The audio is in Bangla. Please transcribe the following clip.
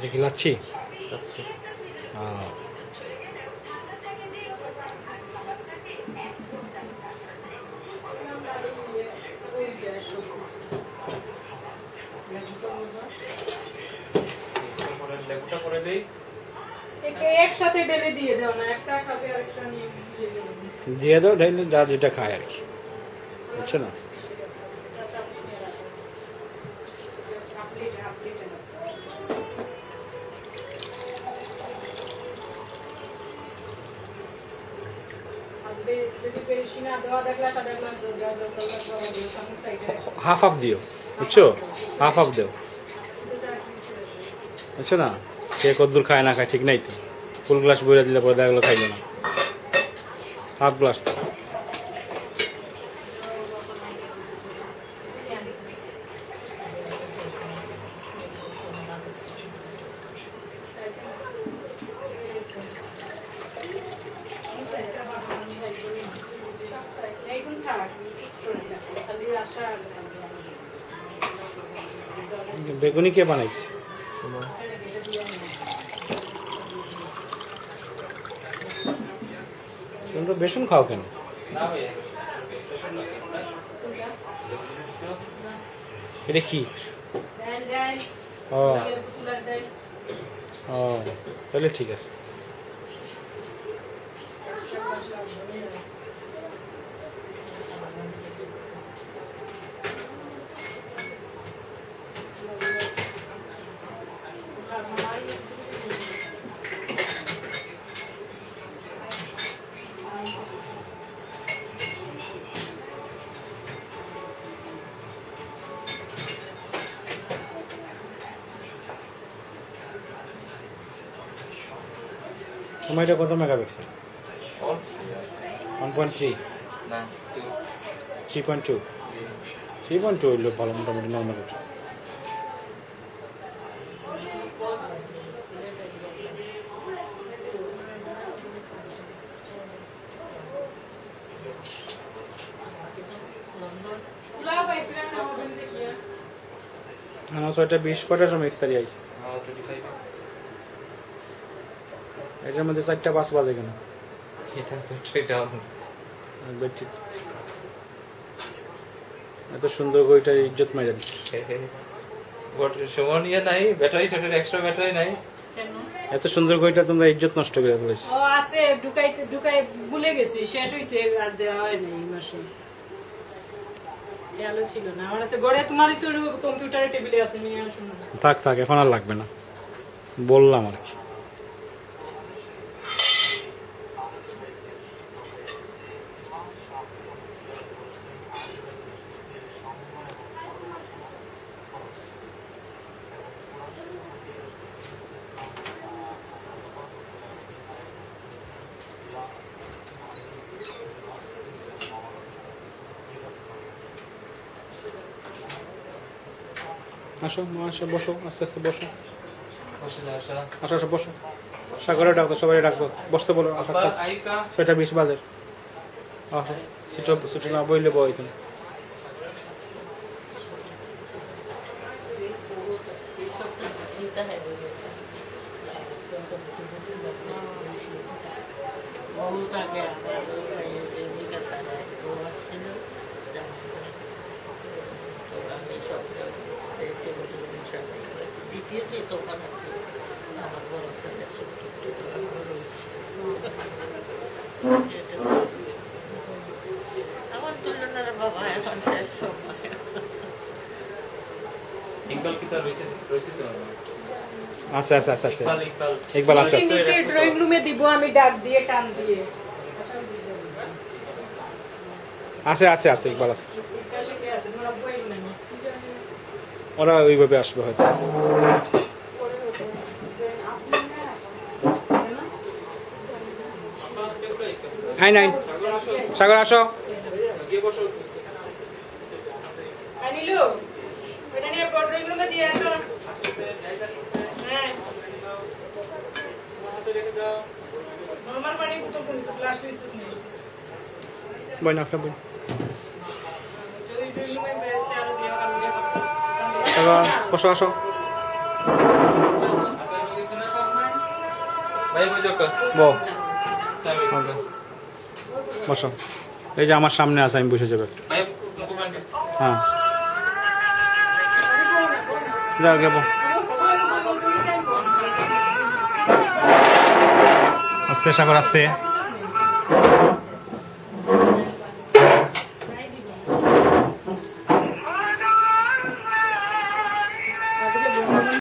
দেখি লাচ্ছি আচ্ছা লেবুটা করে দেই একসাথে ঢেলে দিয়ে দাও না, একটা খাবে আরেকটা নিয়ে দিয়ে দাও, ঢেলে যা যেটা খায় আর কি, বুঝছো না? হাফ হাফ দিও, বুঝছো? হাফ হাফ দিও, বুঝছো না? কে কদ্দুর খায় না খায় ঠিক নাই তো। ফুল গ্লাস বইরা দিলে পরে দেখলো খাইলো না, হাফ গ্লাস। বেগুনি কে বানাইছে? তোমরা বেসন খাও কেন? এটা কি? ও ও, তাহলে ঠিক আছে। সময়টা কত মেগাপিক্সেল? 1.3 না 3.2 3.2 হইলো ভালো, মোটামুটি নর্মাল। আমার 6:20 কটার সময় ইফতারি আইছে? এটার মধ্যে 4:05 বাজে কেন? এটা ব্যাটারি ডাউন। এত সুন্দর গইটার ইজ্জত মাইরা দিচ্ছে। সময় নিয়ে নাই, ব্যাটারি টাটার এক্সট্রা ব্যাটারি নাই। এত সুন্দর গইটা তোমরা ইজ্জত নষ্ট করে ফেলেছো। ও আছে ঢুকাই ভুলে গেছি, শেষ হইছে আর দেওয়া হয় নাই এই মাসে। খেয়াল ছিল না আমার কাছে। ঘরে তোমার তো কম্পিউটারের টেবিলে আছে, নিয়ে আসো না। থাক থাক, এখন আর লাগবে না, বললাম আর কি। আসো আসো, বসো, আস্তে আস্তে বসো, আসো আসো বসো। সাগরে ডাকো, সবাই ডাকো, বসতে বলো। 6:20 বাজে। আসো, ছুটি না বইলে বই তুমি। আমার তুলনার বাবা এখন শেষ সময়। ইকবাল কি তার রয়েছে তো? আচ্ছা আচ্ছা আচ্ছা আচ্ছা, ইকবাল আছে। নিচে ড্রয়িং রুমে দিব আমি, ডাক দিয়ে টান দিয়ে। আছে আছে আছে, ইকবাল আছে। ওরা ওইভাবে আসবে হয়তো। হাই নাই, সাগর আসো। আনিলু এটা নিয়ে ড্রয়িং রুমে দিয়ে আসো। হ্যাঁ নরমাল পানি তো গ্লাস পিসস নেই। বই না আপনার বই। ড্রয়িং রুমে বেসে আর দিয়ে বসো আসো। ভাই বুঝো কর বউ বসো এই যে আমার সামনে আছে আমি বসে যাবে ভাই মুকুমান হ্যাঁ যাও গে আস্তে সাগর আস্তে